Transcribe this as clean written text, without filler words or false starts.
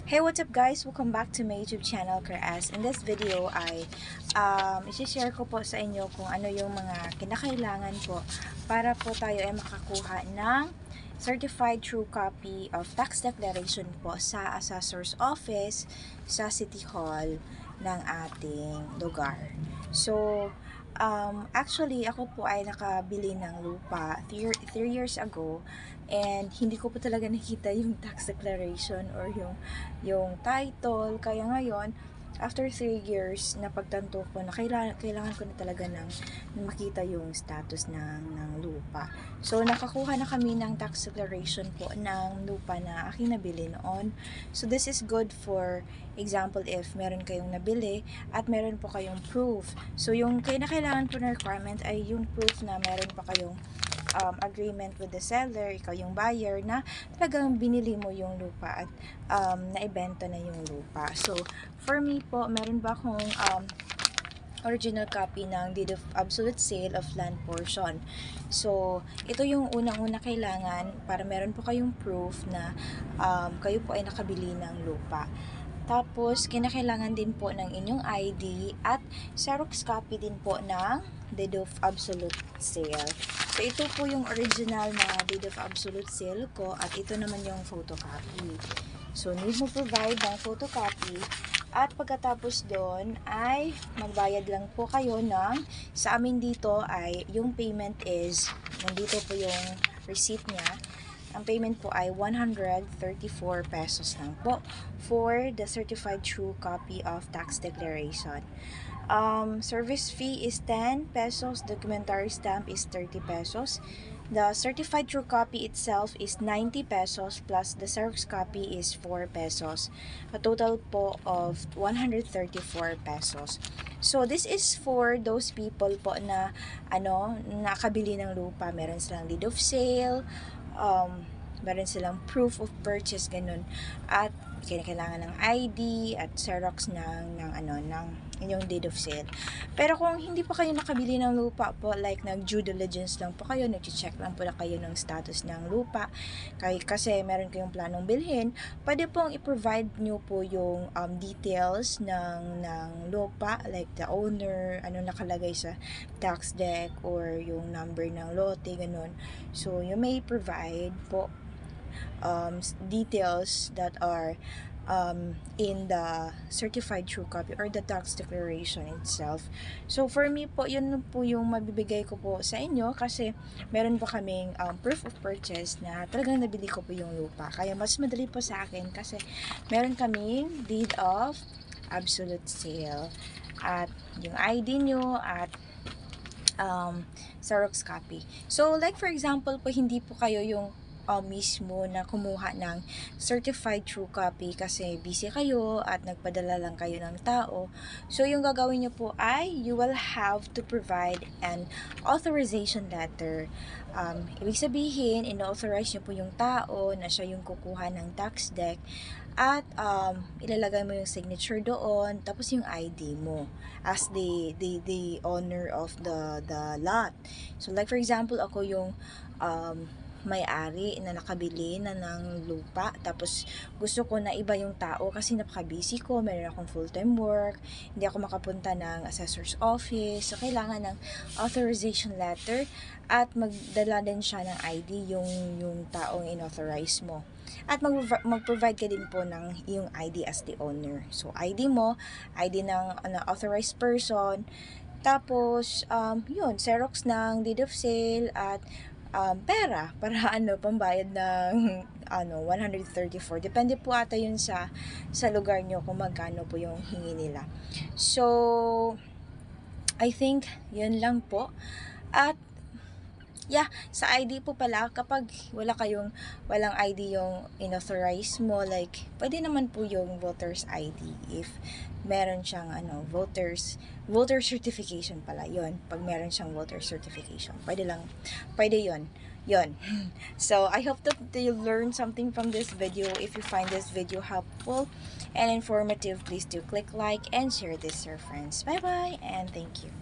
Hey, what's up guys? Welcome back to my YouTube channel, Keras. In this video ay isi-share ko po sa inyo kung ano yung mga kinakailangan po para po tayo ay makakuha ng Certified True Copy of Tax Declaration po sa Assessor's Office sa City Hall ng ating lugar. So, actually, ako po ay nakabili ng lupa 3 years ago and hindi ko po talaga nakita yung tax declaration or yung title. Kaya ngayon, after 3 years, napagtanto ko na kailangan ko na talaga ng makita yung status ng lupa. So, nakakuha na kami ng tax declaration po ng lupa na aking nabili noon. So, this is good for example if meron kayong nabili at meron po kayong proof. So, yung kailangan po na requirement ay yung proof na meron pa kayong agreement with the seller, ikaw yung buyer, na talagang binili mo yung lupa at naibenta na yung lupa. So, for me po, meron ba akong original copy ng Deed of Absolute Sale of Land Portion. So, ito yung unang-una kailangan para meron po kayong proof na kayo po ay nakabili ng lupa. Tapos, kinakailangan din po ng inyong ID at Xerox copy din po ng Deed of Absolute Sale. So, ito po yung original na Deed of Absolute Sale ko at ito naman yung photocopy. So, need mo provide ng photocopy at pagkatapos doon ay magbayad lang po kayo ng, sa amin dito ay yung payment is, nandito po yung receipt niya. Ang payment po ay 134 pesos lang po for the certified true copy of tax declaration. Service fee is 10 pesos, documentary stamp is 30 pesos. The certified true copy itself is 90 pesos plus the Xerox copy is 4 pesos. A total po of 134 pesos. So, this is for those people po na nakabili ng lupa. Meron silang deed of sale, meron silang proof of purchase, ganun. At kailangan ng ID at Xerox ng inyong deed of sale. Pero kung hindi pa kayo nakabili ng lupa po, like nag-due diligence lang po kayo, nag-check lang po na kayo ng status ng lupa, kasi meron kayong planong bilhin, pwede pong i-provide nyo po yung details ng lupa, like the owner, ano nakalagay sa tax deck, or yung number ng lote, ganun. So, you may provide po details that are in the certified true copy or the tax declaration itself. So, for me po, yun po yung mabibigay ko po sa inyo kasi meron pa kaming proof of purchase na talagang nabili ko po yung lupa. Kaya mas madali po sa akin kasi meron kaming deed of absolute sale at yung ID nyo at Xerox copy. So, like for example po, hindi po kayo yung mismo na kumuha ng certified true copy kasi busy kayo at nagpadala lang kayo ng tao. So, yung gagawin nyo po ay you will have to provide an authorization letter. Ibig sabihin, ino-authorize nyo po yung tao na siya yung kukuha ng tax deck at ilalagay mo yung signature doon, tapos yung ID mo as the owner of the lot. So, like for example, ako yung may-ari na nakabili na ng lupa, tapos gusto ko na iba yung tao kasi napaka-busy ko, meron akong full-time work, hindi ako makapunta ng assessor's office, so kailangan ng authorization letter at magdala din siya ng ID yung taong in-authorize mo. At mag-provide ka din po ng yung ID as the owner. So, ID mo, ID ng authorized person, tapos, yun, Xerox ng deed of sale at pera para pambayad ng 134. Depende po ata yun sa lugar nyo kung magkano po yung hingi nila. So, I think yun lang po. At yeah, sa ID po pala, kapag walang ID yung inauthorize mo, like, pwede naman po yung voter's ID if meron siyang voter certification pala, yon. Pag meron siyang voter certification, pwede yon. So, I hope that you learned something from this video. If you find this video helpful and informative, please do click like and share this to your friends. Bye-bye, and thank you.